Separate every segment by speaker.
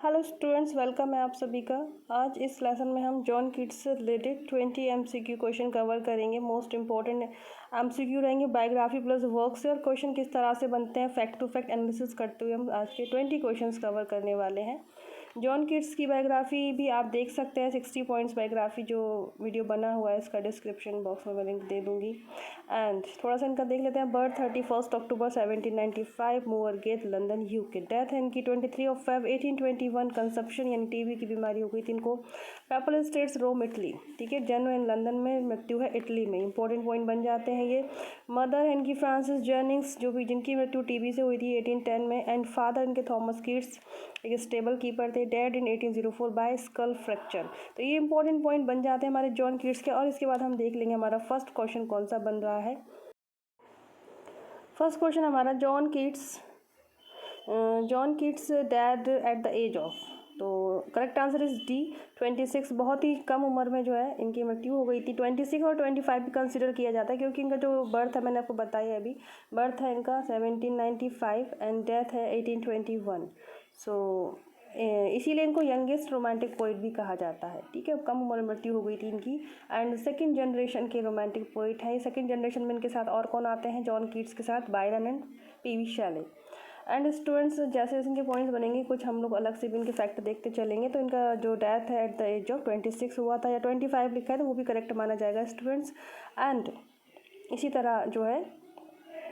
Speaker 1: Hello students, welcome है आप सभी का। आज इस लेसन में हम जॉन कीट्स से रिलेटेड 20 एमसीक्यू क्वेश्चन कवर करेंगे। मोस्ट इंपॉर्टेंट एमसीक्यू रहेंगे बायोग्राफी प्लस वर्क से, और क्वेश्चन किस तरह से बनते हैं फैक्ट टू फैक्ट एनालिसिस करते हुए हम आज के 20 क्वेश्चंस कवर करने वाले हैं। जॉन कीट्स की बायोग्राफी भी आप देख सकते हैं, 60 पॉइंट्स बायोग्राफी जो वीडियो बना हुआ है इसका डिस्क्रिप्शन बॉक्स में मैं लिंक दे दूँगी। एंड थोड़ा सा इनका देख लेते हैं। बर्थ 31 अक्टूबर 1795, मूअरगेट लंदन यूके। डेथ है इनकी 23 फेब 1821। कंसप्शन यानी टीबी की बीमारी हो गई थी इनको। पेपल स्टेट्स रोम इटली, ठीक है। जन्म इन लंदन में, मृत्यु है इटली में। इंपॉर्टेंट पॉइंट बन जाते हैं ये। मदर है इनकी फ्रांसिस जेनिंग्स, जो भी जिनकी मृत्यु टीबी से हुई थी 1810 में। एंड फादर इनके थॉमस कीट्स, एक स्टेबल कीपर थे। डेड इन 1804 बाय स्कल फ्रैक्चर। तो ये इंपॉर्टेंट पॉइंट बन जाते हैं हमारे जॉन कीट्स के। और इसके बाद हम देख लेंगे हमारा फर्स्ट क्वेश्चन कौन सा बन रहा है। फर्स्ट क्वेश्चन हमारा John Keats dead at the age of, तो करेक्ट आंसर इज डी 26। बहुत ही कम उम्र में जो है इनकी मृत्यु हो गई थी। 26 और 25 भी कंसिडर किया जाता है, क्योंकि इनका जो बर्थ है मैंने आपको बताया अभी, बर्थ है इनका 1795 एंड डेथ है 1821। सो इसीलिए इनको यंगेस्ट रोमांटिक पोइट भी कहा जाता है, ठीक है। कम उम्र में मृत्यु हो गई थी इनकी। एंड सेकंड जनरेशन के रोमांटिक पोइट हैं। सेकंड जनरेशन में इनके साथ और कौन आते हैं जॉन कीट्स के साथ? Byron and PV Shelley. And students, जैसे जैसे इनके पॉइंट्स बनेंगे कुछ हम लोग अलग से भी इनके फैक्ट देखते चलेंगे। तो इनका जो डेथ है एट द एज ऑफ 26 हुआ था, या 25 लिखा है तो वो भी करेक्ट माना जाएगा स्टूडेंट्स। एंड इसी तरह जो है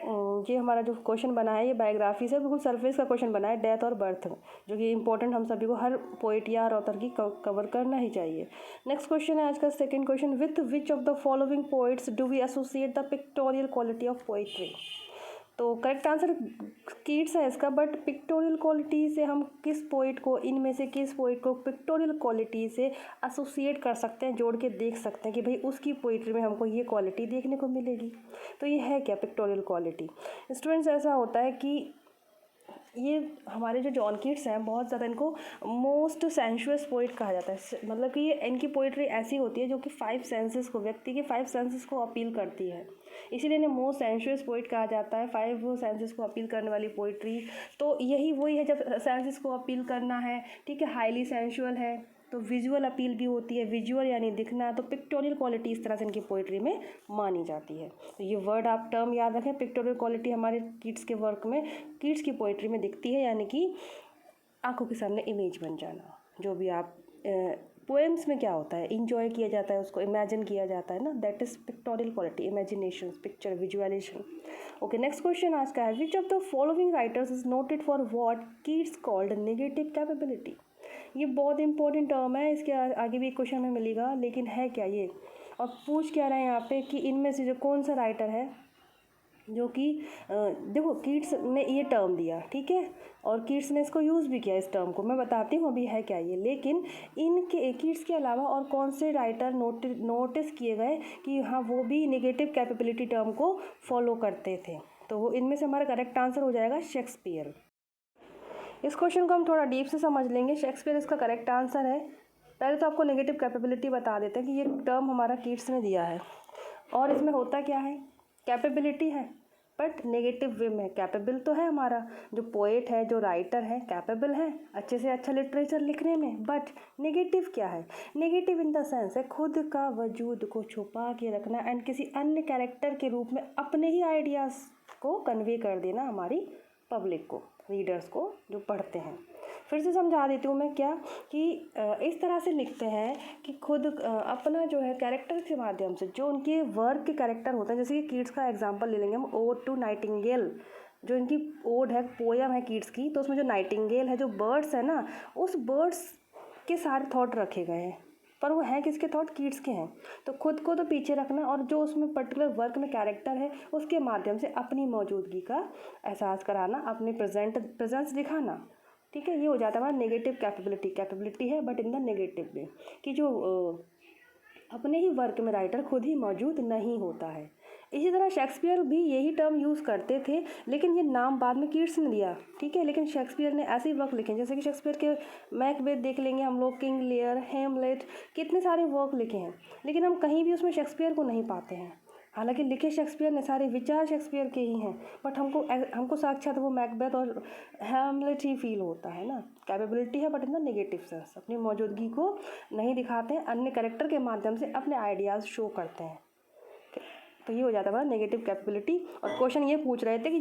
Speaker 1: ये हमारा जो क्वेश्चन बना है ये बायोग्राफी से बिल्कुल सरफेस का क्वेश्चन बना है, डेथ और बर्थ, जो कि इंपॉर्टेंट हम सभी को हर पोइट या हर ऑथर की कवर करना ही चाहिए। नेक्स्ट क्वेश्चन है आज का second question. With which of the following poets do we associate the pictorial quality of poetry? तो करेक्ट आंसर कीट्स है इसका, बट पिक्टोरियल क्वालिटी से हम किस पोइट को, इनमें से किस पोइट को पिक्टोरियल क्वालिटी से एसोसिएट कर सकते हैं, जोड़ के देख सकते हैं कि भाई उसकी पोइट्री में हमको ये क्वालिटी देखने को मिलेगी। तो ये है क्या पिक्टोरियल क्वालिटी? स्टूडेंट्स, ऐसा होता है कि ये हमारे जो जॉन कीट्स हैं बहुत ज़्यादा इनको मोस्ट सेंशुअस पोइट कहा जाता है। मतलब कि ये इनकी पोइट्री ऐसी होती है जो कि 5 सेंसेस को, व्यक्ति के 5 सेंसेस को अपील करती है, इसीलिए इन्हें मोस्ट सेंशुअस पोइट कहा जाता है। 5 सेंसेस को अपील करने वाली पोइट्री, तो यही वही है जब सेंसेस को अपील करना है, ठीक है। हाईली सेंशुअल है तो विजुअल अपील भी होती है, विजुअल यानी दिखना। तो पिक्टोरियल क्वालिटी इस तरह से इनकी पोइट्री में मानी जाती है। तो ये वर्ड आप टर्म याद रखें, पिक्टोरियल क्वालिटी हमारे कीट्स के वर्क में, कीट्स की पोइट्री में दिखती है, यानी कि आंखों के सामने इमेज बन जाना। जो भी आप पोएम्स में क्या होता है, इंजॉय किया जाता है, उसको इमेजिन किया जाता है ना, that is pictorial quality, imagination, picture, visualisation. Okay, next question आज का है। Which of the following writers is noted for what Keats called negative capability? ये बहुत इंपॉर्टेंट टर्म है, इसके आगे भी एक क्वेश्चन में मिलेगा, लेकिन है क्या ये, और पूछ क्या रहे हैं यहाँ पे कि इनमें से जो कौन सा राइटर है जो कि देखो कीट्स ने ये टर्म दिया, ठीक है, और कीट्स ने इसको यूज़ भी किया। इस टर्म को मैं बताती हूँ अभी है क्या ये, लेकिन इनके कीट्स के अलावा और कौन से राइटर नोटिस किए गए कि हाँ वो भी नेगेटिव कैपेबिलिटी टर्म को फॉलो करते थे? तो वो इनमें से हमारा करेक्ट आंसर हो जाएगा शेक्सपियर। इस क्वेश्चन को हम थोड़ा डीप से समझ लेंगे। शेक्सपियर इसका करेक्ट आंसर है। पहले तो आपको नेगेटिव कैपेबिलिटी बता देते हैं कि ये टर्म हमारा कीट्स ने दिया है, और इसमें होता क्या है, कैपेबिलिटी है बट नेगेटिव वे में। कैपेबल तो है हमारा जो पोएट है, जो राइटर है, कैपेबल है अच्छे से अच्छा लिटरेचर लिखने में, बट नेगेटिव क्या है? नेगेटिव इन द सेंस है खुद का वजूद को छुपा के रखना एंड किसी अन्य कैरेक्टर के रूप में अपने ही आइडियाज़ को कन्वे कर देना हमारी पब्लिक को, रीडर्स को जो पढ़ते हैं। फिर से समझा देती हूँ मैं क्या कि इस तरह से लिखते हैं कि खुद अपना जो है कैरेक्टर के माध्यम से, जो उनके वर्क के कैरेक्टर होते हैं, जैसे कि कीट्स का एग्जांपल ले लेंगे हम, ओड टू नाइटिंगेल, जो इनकी ओड है, पोयम है कीट्स की, तो उसमें जो नाइटिंगेल है, जो बर्ड्स है ना, उस बर्ड्स के सारे थॉट रखे गए हैं, पर वो हैं किसके थॉट? कीट्स के हैं। तो खुद को तो पीछे रखना, और जो उसमें पर्टिकुलर वर्क में कैरेक्टर है उसके माध्यम से अपनी मौजूदगी का एहसास कराना, अपनी प्रेजेंस दिखाना, ठीक है। ये हो जाता है हमारा नेगेटिव कैपेबिलिटी। कैपेबिलिटी है but in the negative way, कि जो अपने ही वर्क में राइटर खुद ही मौजूद नहीं होता है। इसी तरह शेक्सपियर भी यही टर्म यूज़ करते थे, लेकिन ये नाम बाद में कीट्स ने दिया, ठीक है। लेकिन शेक्सपियर ने ऐसे वर्क लिखे, जैसे कि शेक्सपियर के मैकबेथ देख लेंगे हम लोग, किंग लियर, हेमलेट, कितने सारे वर्क लिखे हैं, लेकिन हम कहीं भी उसमें शेक्सपियर को नहीं पाते हैं। हालांकि लिखे शेक्सपियर ने सारे विचार शेक्सपियर के ही हैं, बट हमको साक्षात वो मैकबेथ और हैमलेट ही फील होता है ना। कैपेबिलिटी है but in the negative sense, अपनी मौजूदगी को नहीं दिखाते हैं, अन्य कैरेक्टर के माध्यम से अपने आइडियाज़ शो करते हैं। तो ये हो जाता है नेगेटिव कैपेबिलिटी। और क्वेश्चन ये पूछ रहे थे कि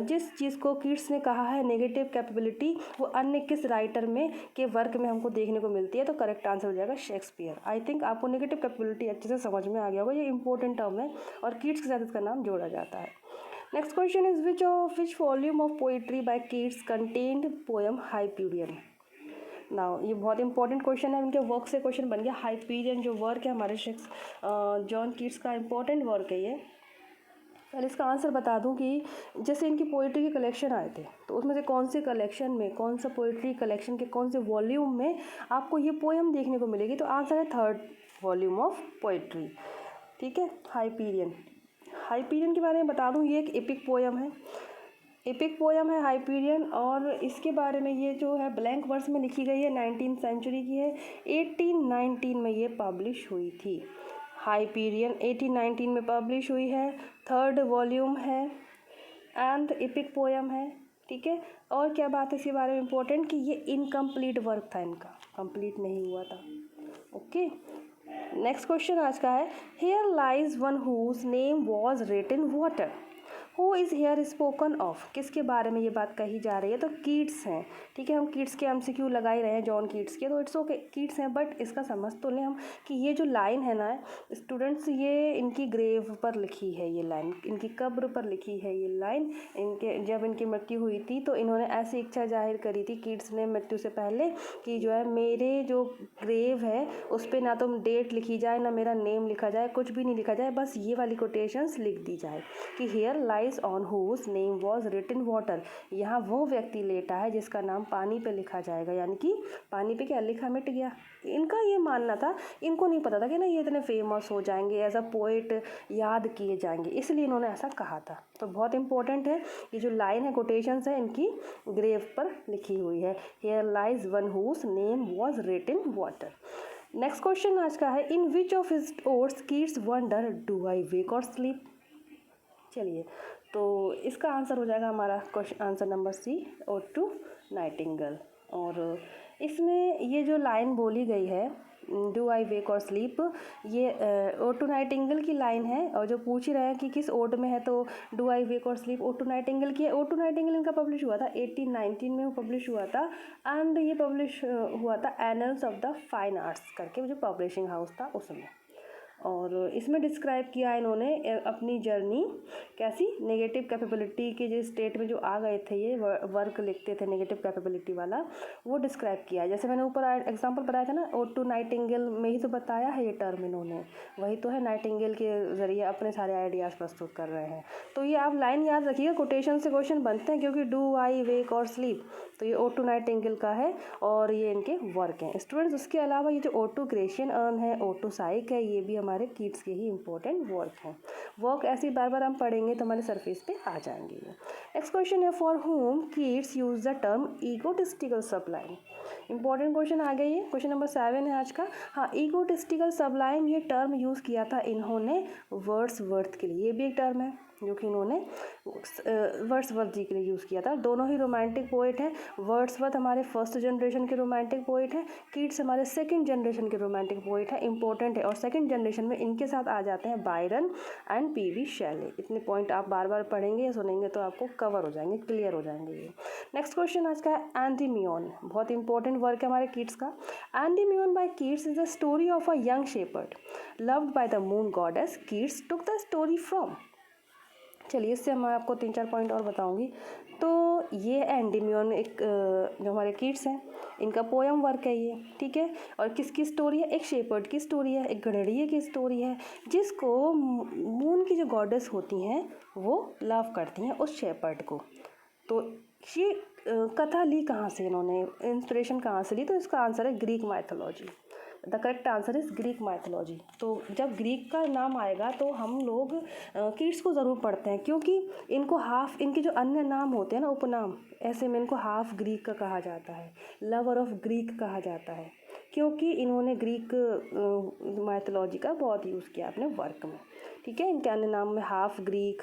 Speaker 1: जिस चीज़ को कीट्स ने कहा है नेगेटिव कैपेबिलिटी, वो अन्य किस राइटर में के वर्क में हमको देखने को मिलती है। तो करेक्ट आंसर हो जाएगा शेक्सपियर। आई थिंक आपको नेगेटिव कैपेबिलिटी अच्छे से समझ में आ गया होगा, ये इंपॉर्टेंट टर्म है और कीट्स के साथ इसका नाम जोड़ा जाता है। Next question is which volume of poetry by Keats contained poem Hyperion. Now ये बहुत इंपॉर्टेंट क्वेश्चन है, इनके वर्क से क्वेश्चन बन गया। हाइपीरियन जो वर्क है हमारे जॉन कीट्स का इंपॉर्टेंट वर्क है ये। पहले इसका आंसर बता दूं कि जैसे इनकी पोइट्री के कलेक्शन आए थे, तो उसमें से कौन से कलेक्शन में, कौन सा पोइट्री कलेक्शन के कौन से वॉल्यूम में आपको ये पोएम देखने को मिलेगी। तो आंसर है 3rd वॉल्यूम ऑफ पोइट्री। ठीक है, हाइपीरियन के बारे में बता दूं, ये एक एपिक पोएम है हाइपीरियन। और इसके बारे में ये जो है ब्लैंक वर्स में लिखी गई है, 19th सेंचुरी की है, 1819 में ये पब्लिश हुई थी। हाइपीरियन 1819 में पब्लिश हुई है, 3rd वॉल्यूम है एंड एपिक पोएम है। ठीक है, और क्या बात है इसके बारे में इम्पोर्टेंट कि ये इनकम्प्लीट वर्क था, इनका कंप्लीट नहीं हुआ था। ओके, नेक्स्ट क्वेश्चन आज का है, here lies one whose name was written water. Who is here spoken of, किसके बारे में ये बात कही जा रही है। तो कीट्स हैं। ठीक है, हम कीट्स के MCQ लगा ही रहे हैं, जॉन कीट्स के, तो इट्स ओके कीट्स हैं। बट इसका समझ तो लें हम कि ये जो लाइन है ना स्टूडेंट्स, ये इनकी ग्रेव पर लिखी है, ये लाइन इनकी कब्र पर लिखी है। ये लाइन जब इनकी मृत्यु हुई थी तो इन्होंने ऐसी इच्छा जाहिर करी थी कीट्स ने मृत्यु से पहले कि जो है मेरे जो ग्रेव है उस पर ना तो डेट लिखी जाए, ना मेरा नेम लिखा जाए, कुछ भी नहीं लिखा जाए, बस ये वाली कोटेशंस लिख दी जाए कि here lies on whose name was written water. यहाँ वो व्यक्ति लेटा है जिसका नाम पानी पे लिखा जाएगा, यानी कि पानी पे क्या लिखा मिट गया। इनका ये मानना था, इनको नहीं पता था कि ना ये इतने फेमस हो जाएंगे, एज अ पोइट याद किए जाएंगे, इसलिए इन्होंने ऐसा कहा था। तो बहुत इंपॉर्टेंट है ये जो लाइन है, कोटेशंस है, इनकी ग्रेव पर लिखी हुई है, here lies one whose name was written water. Next question आज का है, in which of his odes Keats wonder do I wake or sleep. चलिए, तो इसका आंसर हो जाएगा हमारा question answer number C, ode to nightingale. और इसमें ये जो लाइन बोली गई है do I wake or sleep, ये ओड टू नाइटिंगेल की लाइन है। और जो पूछ ही रहे हैं कि किस ओड में है, तो do I wake or sleep odd to Nightingale की है। ओड टू नाइटिंगेल इनका पब्लिश हुआ था 1819 में, वो पब्लिश हुआ था। एंड ये पब्लिश हुआ था annuls of the fine arts करके, जो पब्लिशिंग हाउस था उसमें। और इसमें डिस्क्राइब किया इन्होंने अपनी जर्नी कैसी, नेगेटिव कैपेबिलिटी के जो स्टेट में जो आ गए थे, ये वर्क लिखते थे नेगेटिव कैपेबिलिटी वाला, वो डिस्क्राइब किया है। जैसे मैंने ऊपर एग्जांपल बताया था ना, ओड टू नाइटिंगेल में ही तो बताया है ये टर्म इन्होंने, वही तो है, नाइटिंगेल के ज़रिए अपने सारे आइडियाज़ प्रस्तुत कर रहे हैं। तो ये आप लाइन याद रखिएगा, कोटेशन से क्वेश्चन बनते हैं, क्योंकि do I wake or sleep, तो ये ओड टू नाइटिंगेल का है और ये इनके वर्क हैं स्टूडेंट्स। उसके अलावा ये जो ओड टू ग्रेशियन अर्न है, ओड टू साइक है, ये भी हमारे कीट्स के ही इंपॉर्टेंट वर्क हैं। वर्क ऐसी बार बार हम पढ़ेंगे तो हमारे सरफेस पे आ जाएंगे। नेक्स्ट क्वेश्चन है, for whom Keats use the term egotistical sublime. Important question आ गया ये, क्वेश्चन नंबर 7 है आज का। हाँ, ईगोटिस्टिकल सबलाइन ये टर्म यूज़ किया था इन्होंने वर्ड्सवर्थ के लिए। ये भी एक टर्म है जो कि इन्होंने वर्ड्सवर्थ जी के लिए यूज़ किया था। दोनों ही रोमांटिक पोइट हैं। वर्ड्सवर्थ हमारे फर्स्ट जनरेशन के रोमांटिक पोइट हैं, कीट्स हमारे सेकंड जनरेशन के रोमांटिक पोइट हैं। इंपॉर्टेंट है। और सेकंड जनरेशन में इनके साथ आ जाते हैं बायरन एंड पीवी शेले। इतने पॉइंट आप बार बार पढ़ेंगे सुनेंगे तो आपको कवर हो जाएंगे, क्लियर हो जाएंगे ये। नेक्स्ट क्वेश्चन आज का है एंडीमियन। बहुत इंपॉर्टेंट वर्क है हमारे कीट्स का। Endymion by Keats is the story of a young shepherd loved by the moon goddess. Keats took the story from. चलिए, इससे मैं आपको 3-4 पॉइंट और बताऊंगी। तो ये एंडीमियन एक जो हमारे कीट्स हैं, इनका पोयम वर्क है ये, ठीक है। और किसकी स्टोरी है, एक शेपर्ड की स्टोरी है, एक गणेरिये की स्टोरी है, जिसको मून की जो गॉडेस होती हैं वो लव करती हैं उस शेपर्ड को। तो ये कथा ली कहाँ से, इन्होंने इंस्पिरेशन कहाँ से ली, तो इसका आंसर है Greek mythology. The correct answer is Greek mythology. तो जब ग्रीक का नाम आएगा तो हम लोग कीट्स को ज़रूर पढ़ते हैं, क्योंकि इनको हाफ, इनके जो अन्य नाम होते हैं ना उपनाम, ऐसे में इनको हाफ ग्रीक का कहा जाता है, लवर ऑफ ग्रीक कहा जाता है। क्योंकि इन्होंने ग्रीक माइथोलॉजी का बहुत यूज़ किया अपने वर्क में। ठीक है, इनके अन्य नाम में half Greek,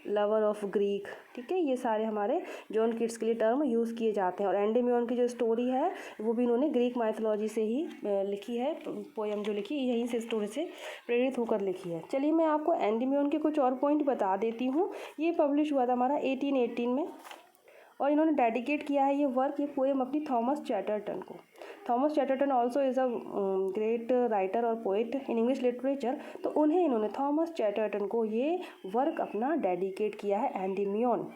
Speaker 1: lover of Greek, ठीक है, ये सारे हमारे जॉन किट्स के लिए टर्म यूज़ किए जाते हैं। और एंडेमियन की जो स्टोरी है वो भी इन्होंने ग्रीक माइथोलॉजी से ही लिखी है, पोयम जो लिखी यहीं से स्टोरी से प्रेरित होकर लिखी है। चलिए मैं आपको एंडेमियन के कुछ और पॉइंट बता देती हूँ। ये पब्लिश हुआ था हमारा 1818 में, और इन्होंने डेडिकेट किया है ये वर्क, ये पोएम अपनी थॉमस चैटरटन को। Thomas Chatterton also is a great writer और पोइट इन इंग्लिश लिटरेचर, तो उन्हें इन्होंने थॉमस चैटरटन को ये वर्क अपना डेडिकेट किया है, एंडेमियन।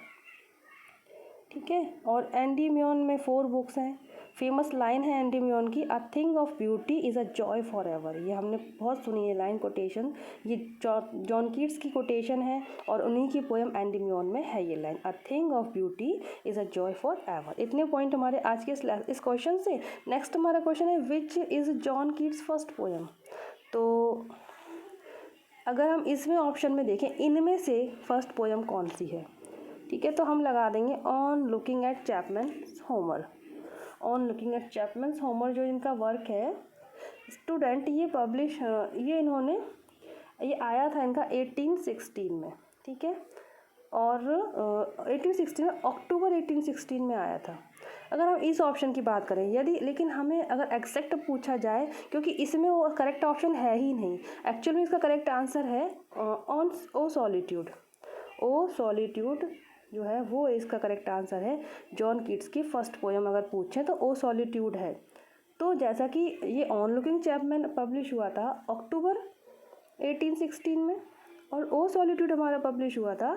Speaker 1: ठीक है, और एंडेमियन में 4 बुक्स हैं। फेमस लाइन है एंडेमियन की, a thing of beauty is a joy for ever. ये हमने बहुत सुनी है लाइन, कोटेशन, ये जॉन कीट्स की कोटेशन है और उन्हीं की पोएम एंडेमियन में है ये line, a thing of beauty is a joy for ever. इतने पॉइंट हमारे आज के इस क्वेश्चन से। नेक्स्ट हमारा क्वेश्चन है, which is John Keats first poem. तो अगर हम इसमें ऑप्शन में देखें, इनमें से फर्स्ट पोएम कौन सी है, ठीक है, तो हम लगा देंगे on looking at Chapman's Homer. On looking at Chapman's Homer जो इनका वर्क है स्टूडेंट, ये पब्लिश ये इन्होंने ये आया था इनका 1816 में। ठीक है, और 1816 में, अक्टूबर 1816 में आया था। अगर हम इस ऑप्शन की बात करें यदि, लेकिन हमें अगर एग्जैक्ट पूछा जाए, क्योंकि इसमें वो करेक्ट ऑप्शन है ही नहीं, एक्चुअल में इसका करेक्ट आंसर है on O solitude. O solitude जो है वो इसका करेक्ट आंसर है। जॉन कीट्स की फर्स्ट पोएम अगर पूछें तो ओ सॉलिट्यूड है। तो जैसा कि ये ऑन लुकिंग चैपमैन पब्लिश हुआ था अक्टूबर 1816 में, और ओ सॉलिट्यूड हमारा पब्लिश हुआ था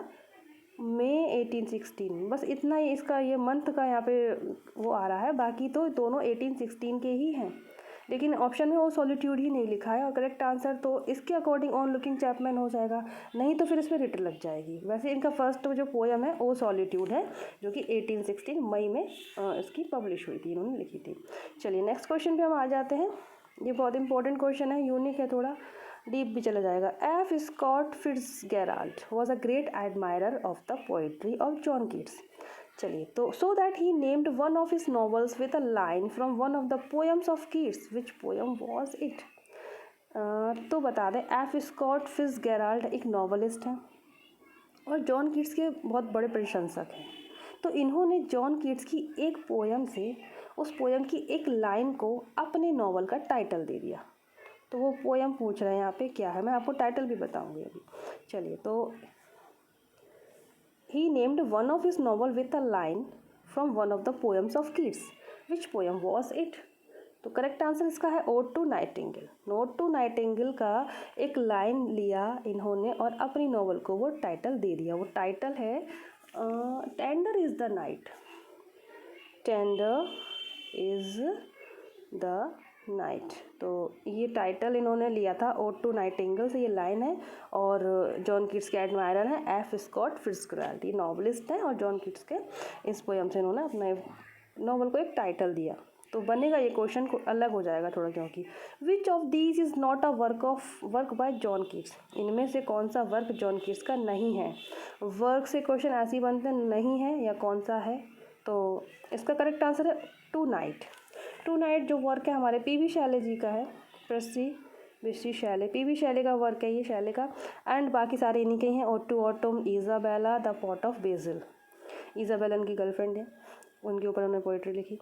Speaker 1: मई 1816। बस इतना ही इसका ये मंथ का यहाँ पे वो आ रहा है, बाकी तो दोनों 1816 के ही हैं, लेकिन ऑप्शन में वो सॉलिट्यूड ही नहीं लिखा है। और करेक्ट आंसर तो इसके अकॉर्डिंग ऑन लुकिंग चैपमैन हो जाएगा, नहीं तो फिर इस पर रिट लग जाएगी। वैसे इनका फर्स्ट जो पोएम है ओ सॉलिट्यूड है, जो कि 1816 मई में इसकी पब्लिश हुई थी, इन्होंने लिखी थी। चलिए नेक्स्ट क्वेश्चन पे हम आ जाते हैं। ये बहुत इंपॉर्टेंट क्वेश्चन है, यूनिक है, थोड़ा डीप भी चला जाएगा। F Scott Fitzgerald was a great admirer of the poetry of John Keats. चलिए, तो so that he named one of his novels with a line from one of the poems of Keats, which poem was it. तो बता दें, F Scott Fitzgerald एक novelist हैं और John Keats के बहुत बड़े प्रशंसक हैं। तो इन्होंने जॉन कीट्स की एक पोएम से, उस पोएम की एक लाइन को अपने नॉवल का टाइटल दे दिया। तो वो पोएम पूछ रहे हैं यहाँ पे क्या है, मैं आपको टाइटल भी बताऊंगी अभी। चलिए, तो he named one of his novel with a line from one of the poems of Keats. Which poem was it? तो करेक्ट आंसर इसका है ode to nightingale. Ode to nightingale का एक लाइन लिया इन्होंने और अपनी नॉवल को वो टाइटल दे दिया। वो टाइटल है tender is the night. Tender is the night. तो ये टाइटल इन्होंने लिया था ओड टू नाइटिंगेल से, ये लाइन है। और जॉन कीट्स के एडमायरर हैं एफ स्कॉट फिट्जगेराल्ड, ये नॉवलिस्ट हैं और जॉन कीट्स के इस पोएम से इन्होंने अपने नॉवल को एक टाइटल दिया। तो बनेगा ये क्वेश्चन को अलग हो जाएगा थोड़ा, क्योंकि which of these is not a work by John Keats. इनमें से कौन सा वर्क जॉन कीट्स का नहीं है। वर्क से क्वेश्चन ऐसे ही बनते नहीं है या कौन सा है, तो इसका करेक्ट आंसर है टू नाइट। टू नाइट जो वर्क है हमारे पी वी शैले जी का है, विश्री शैले, पी वी शैले का वर्क है ये, शैले का। एंड बाकी सारे इन्हीं के हैं, ode to autumn, Isabella, the pot of basil. Isabella उनकी गर्लफ्रेंड है, उनके ऊपर उन्होंने पोइट्री लिखी।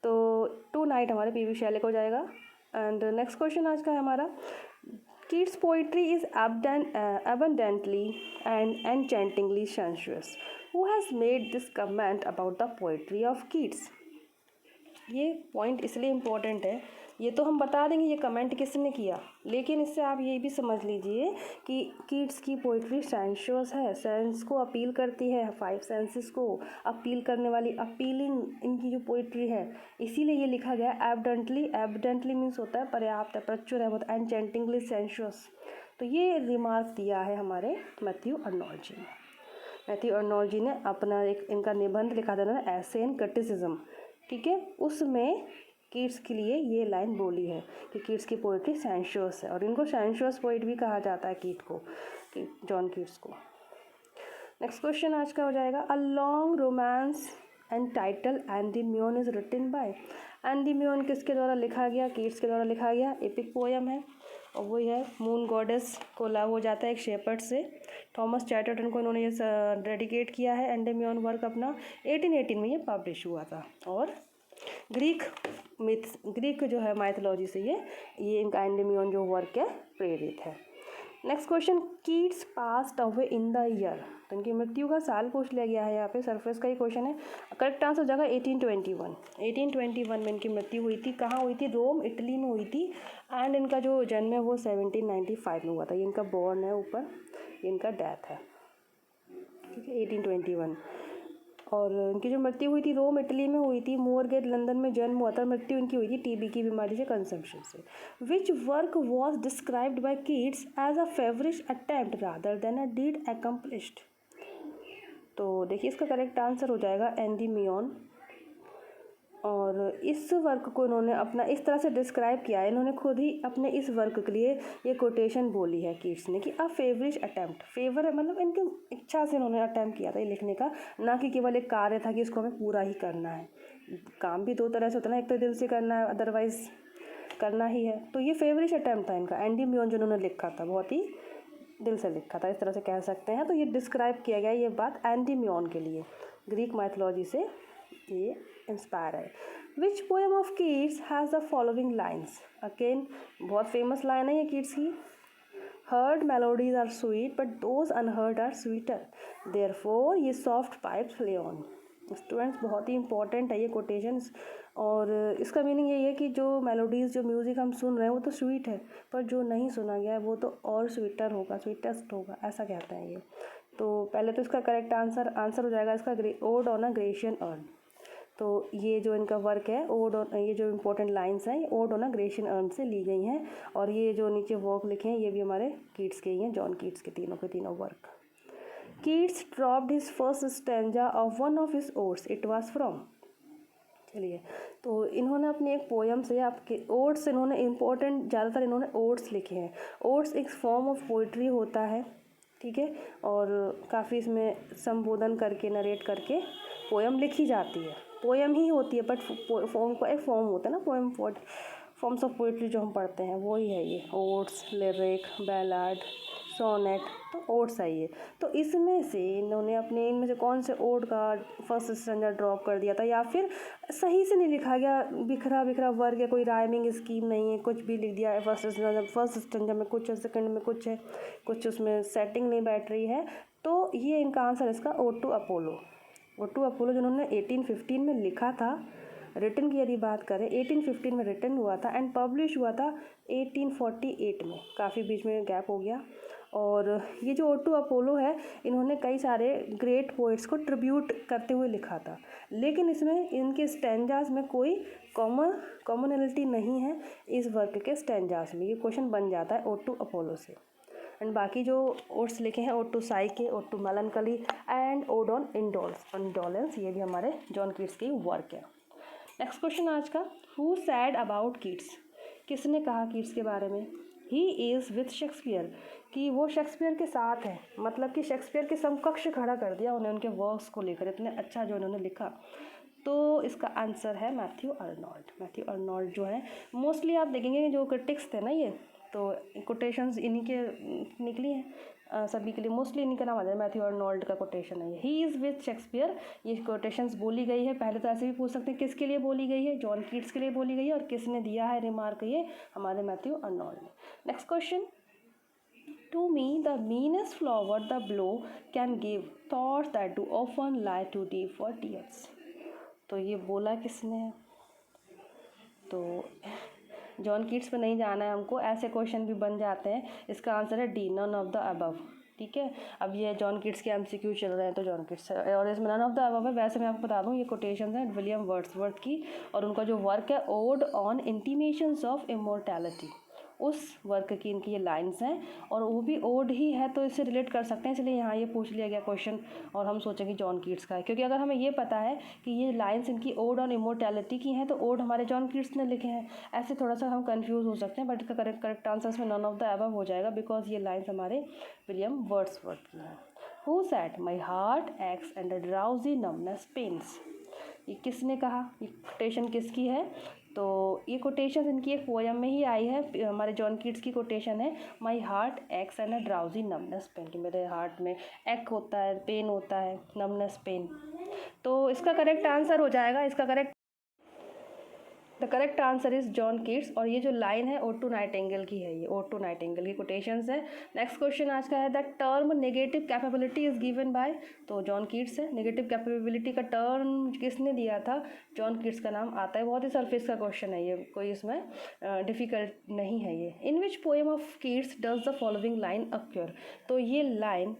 Speaker 1: तो टू नाइट हमारे पी वी शैले को जाएगा। एंड नेक्स्ट क्वेश्चन आज का है हमारा, Keats poetry is abundantly and enchantingly sensuous. Who has made this comment about the poetry of Keats? ये पॉइंट इसलिए इम्पोर्टेंट है, ये तो हम बता देंगे ये कमेंट किसने किया, लेकिन इससे आप ये भी समझ लीजिए कि कीट्स की पोइट्री सेंशुअस है, सेंस को अपील करती है, 5 सेंसेस को अपील करने वाली अपीलिंग इनकी जो पोइट्री है, इसीलिए ये लिखा गया एबडेंटली। एबडेंटली मीन्स होता है पर्याप्त है, प्रचुर है, बहुत एनचेंटिंगली सेंशुअस। तो ये रिमार्क दिया है हमारे मैथ्यू अर्नोल्ड जी ने। मैथ्यू अर्नोल्ड जी ने अपना एक इनका निबंध लिखा था उन्होंने, एसे इन क्रिटिसिज्म, ठीक है, उसमें कीट्स के लिए ये लाइन बोली है कि कीट्स की पोइट्री सेंशुअस है, और इनको सेंशुअस पोइट भी कहा जाता है कीट को, जॉन कीट्स को। नेक्स्ट क्वेश्चन आज का हो जाएगा, a long romance and title Endymion is written by. Endymion किसके द्वारा लिखा गया? कीट्स के द्वारा लिखा गया। एपिक पोएम है और वही है मून गॉडेस को लाभ हो जाता है एक शेपर्ड से। थॉमस चैटरटन को इन्होंने ये डेडिकेट किया है एंडीमियन वर्क अपना। 1818 में ये पब्लिश हुआ था। और ग्रीक जो है माइथोलॉजी से ये इनका एंडीमियन जो वर्क है प्रेरित है। Next question, Keats passed away in the year. तो इनकी मृत्यु का साल पूछ लिया गया है यहाँ पे, सरफेस का ही क्वेश्चन है। करेक्ट आंसर हो जाएगा 1821। 1821 में इनकी मृत्यु हुई थी। कहाँ हुई थी? रोम इटली में हुई थी। एंड इनका जो जन्म है वो 1795 में हुआ था। ये इनका बॉर्न है ऊपर, ये इनका डेथ है, ठीक है, 1821। और इनकी जो मृत्यु हुई थी रोम इटली में हुई थी। मोरगेट लंदन में जन्म हुआ था। मृत्यु इनकी हुई थी टीबी की बीमारी से, कंजम्पशन से। Which work was described by Keats as a feverish attempt rather than a deed accomplished. तो देखिए इसका करेक्ट आंसर हो जाएगा एंडीमियन। और इस वर्क को इन्होंने अपना इस तरह से डिस्क्राइब किया है, इन्होंने खुद ही अपने इस वर्क के लिए ये कोटेशन बोली है कीट्स ने कि अ फेवरिश अटैम्प्ट। फेवर है मतलब इनकी इच्छा से इन्होंने अटैम्प्ट किया था ये लिखने का, ना कि केवल एक कार्य था कि इसको हमें पूरा ही करना है। काम भी दो तरह से होता है ना, एक तो दिल से करना है, अदरवाइज करना ही है। तो ये फेवरिश अटैम्प्ट था इनका। एंडीमियन जो उन्होंने लिखा था बहुत ही दिल से लिखा था, इस तरह से कह सकते हैं। तो ये डिस्क्राइब किया गया ये बात एंडीमियन के लिए, ग्रीक माइथोलॉजी से ये इंस्पायर है। Which poem of Keats has the following lines. Again बहुत फेमस लाइन है ये कीट्स की। Heard melodies are sweet but those unheard are sweeter, therefore ye soft pipes play on. Students बहुत ही important है ये कोटेशंस। और इसका मीनिंग यही है कि जो मेलोडीज़ जो म्यूज़िक हम सुन रहे हैं वो तो स्वीट है, पर जो नहीं सुना गया है वो तो और स्वीटर होगा, स्वीटेस्ट होगा, ऐसा कहते हैं ये। तो पहले तो इसका करेक्ट आंसर हो जाएगा इसका odd on a Grecian earn. तो ये जो इनका वर्क है ओड ऑन, ये जो इम्पोर्टेंट लाइंस हैं ये odd on a Grecian earn से ली गई हैं। और ये जो नीचे वर्क लिखे हैं ये भी हमारे कीट्स के ही हैं, जॉन कीट्स के तीनों के तीनों work. Keats dropped his first stanza of one of his odds, it was from. चलिए, तो इन्होंने अपनी एक पोएम से आपके ओड्स इन्होंने इम्पोर्टेंट ज़्यादातर इन्होंने ओड्स लिखे हैं। ओड्स एक फॉर्म ऑफ पोइट्री होता है, ठीक है, और काफ़ी इसमें संबोधन करके नरेट करके पोएम लिखी जाती है। पोएम ही होती है बट फॉर्म का एक फॉर्म होता है ना, पोएम फॉर्म्स ऑफ पोइट्री जो हम पढ़ते हैं वो ही है ये। ओड्स, लिरिक, बैलाड, सोनेट, तो ओड्स है ये। तो इसमें से इन्होंने अपने इनमें से कौन से ओड का फर्स्ट स्टैंजा ड्रॉप कर दिया था, या फिर सही से नहीं लिखा गया, बिखरा बिखरा वर्ग है, कोई राइमिंग स्कीम नहीं है, कुछ भी लिख दिया है फर्स्ट स्टैंजा में कुछ है, सेकंड में कुछ है, कुछ उसमें सेटिंग नहीं बैठ रही है। तो ये इनका आंसर इसका ode to Apollo. Ode to Apollo जिन्होंने 1815 में लिखा था, रिटन की यदि बात करें 1815 में रिटन हुआ था एंड पब्लिश हुआ था 1848 में, काफ़ी बीच में गैप हो गया। और ये जो ओड टू अपोलो है इन्होंने कई सारे ग्रेट पोइट्स को ट्रिब्यूट करते हुए लिखा था, लेकिन इसमें इनके स्टैंजास में कोई कॉमनलिटी नहीं है इस वर्क के स्टैंजास में। ये क्वेश्चन बन जाता है ओड टू अपोलो से। एंड बाकी जो ओड्स लिखे हैं ode to Psyche, ode to melancholy and ode on indolence, ये भी हमारे जॉन कीट्स की वर्क है। नेक्स्ट क्वेश्चन आज का, हु सैड अबाउट कीट्स। किसने कहा कीट्स के बारे में? ही इज़ विथ शेक्सपियर, कि वो शेक्सपियर के साथ है, मतलब कि शेक्सपियर के समकक्ष खड़ा कर दिया उन्हें उनके वर्क्स को लेकर, इतने अच्छा जो उन्होंने लिखा। तो इसका आंसर है मैथ्यू अर्नोल्ड। मैथ्यू अर्नोल्ड जो है मोस्टली आप देखेंगे जो क्रिटिक्स थे ना ये, तो कोटेशंस इन्हीं के निकली हैं सभी के लिए, मोस्टली इन्हीं का नाम आ जाए। मैथ्यू अर्नोल्ड का कोटेशन है ये, ही इज़ विथ शेक्सपियर। ये कोटेशंस बोली गई है, पहले तो ऐसे भी पूछ सकते हैं किसके लिए बोली गई है, जॉन कीट्स के लिए बोली गई है, और किसने दिया है रिमार्क, ये हमारे मैथ्यू अर्नोल्ड ने। Next question, to me the meanest flower the blow can give thoughts that do often lie too deep for tears. तो ये बोला किसने है? तो जॉन कीट्स पे नहीं जाना है हमको, ऐसे क्वेश्चन भी बन जाते हैं। इसका आंसर है D, none of the above, ठीक है। अब ये जॉन कीट्स के एमसीक्यू चल रहे हैं तो जॉन कीट्स और इसमें नन ऑफ द अबव है। वैसे मैं आपको बता दूं ये कोटेशंस हैं विलियम वर्ड्सवर्थ की, और उनका जो वर्क है odd on intimations of immortality, उस वर्क की इनकी ये लाइन्स हैं, और वो भी ओड ही है तो इससे रिलेट कर सकते हैं, इसलिए यहाँ ये पूछ लिया गया क्वेश्चन। और हम सोचेंगे जॉन कीट्स का है, क्योंकि अगर हमें ये पता है कि ये लाइन्स इनकी ओड ऑन इमोर्टैलिटी की हैं तो ओड हमारे जॉन कीट्स ने लिखे हैं, ऐसे थोड़ा सा हम कंफ्यूज हो सकते हैं। बट इसका करेक्ट आंसर इसमें नन ऑफ द अबव हो जाएगा, बिकॉज ये लाइन्स हमारे विलियम वर्ड्सवर्थ की हैं। Who said my heart aches and a drowsy numbness pains. ये किसने कहा, ये कोटेशन किसकी है? तो ये कोटेशन इनकी एक पोयम में ही आई है, हमारे जॉन कीट्स की कोटेशन है, my heart aches and a drowsy numbness pain, कि मेरे हार्ट में एक होता है, पेन होता है, नमनेस पेन। तो इसका करेक्ट आंसर हो जाएगा, the correct answer is John Keats. और ये जो लाइन है ओटो नाइटिंगेल की है, ये ओटो नाइटिंगेल की कोटेशंस है। नेक्स्ट क्वेश्चन आज का है the term negative capability is given by, तो जॉन कीट्स है। नेगेटिव कैपेबिलिटी का टर्म किसने दिया था? जॉन कीट्स का नाम आता है। बहुत ही सरफेस का क्वेश्चन है ये, कोई इसमें डिफिकल्ट नहीं है ये। In which poem of Keats does the following line occur, तो ये लाइन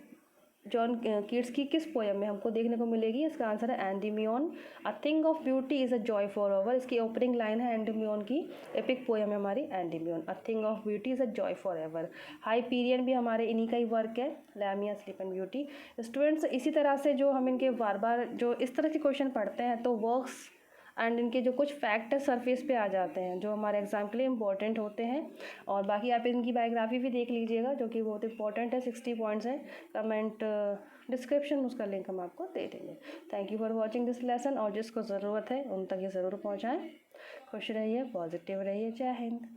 Speaker 1: जॉन कीट्स की किस पोएम में हमको देखने को मिलेगी? इसका आंसर है Endymion, a thing of beauty is a joy for ever. इसकी ओपनिंग लाइन है एंडीमियन की, एपिक पोएम है हमारी Endymion, a thing of beauty is a joy for ever. Hyperion भी हमारे इन्हीं का ही वर्क है, लैमिया स्लीप एंड ब्यूटी। स्टूडेंट्स इसी तरह से जो हम इनके बार बार जो इस तरह के क्वेश्चन पढ़ते हैं तो वर्क्स एंड इनके जो कुछ फैक्ट है सरफेस पे आ जाते हैं जो हमारे एग्जाम के लिए इंपॉर्टेंट होते हैं। और बाकी आप इनकी बायोग्राफी भी देख लीजिएगा जो कि बहुत इंपॉर्टेंट है, 60 पॉइंट्स हैं। कमेंट डिस्क्रिप्शन में उसका लिंक हम आपको दे देंगे। Thank you for watching this lesson, और जिसको ज़रूरत है उन तक ये ज़रूर पहुँचाएँ। खुश रहिए, पॉजिटिव रहिए। जय हिंद।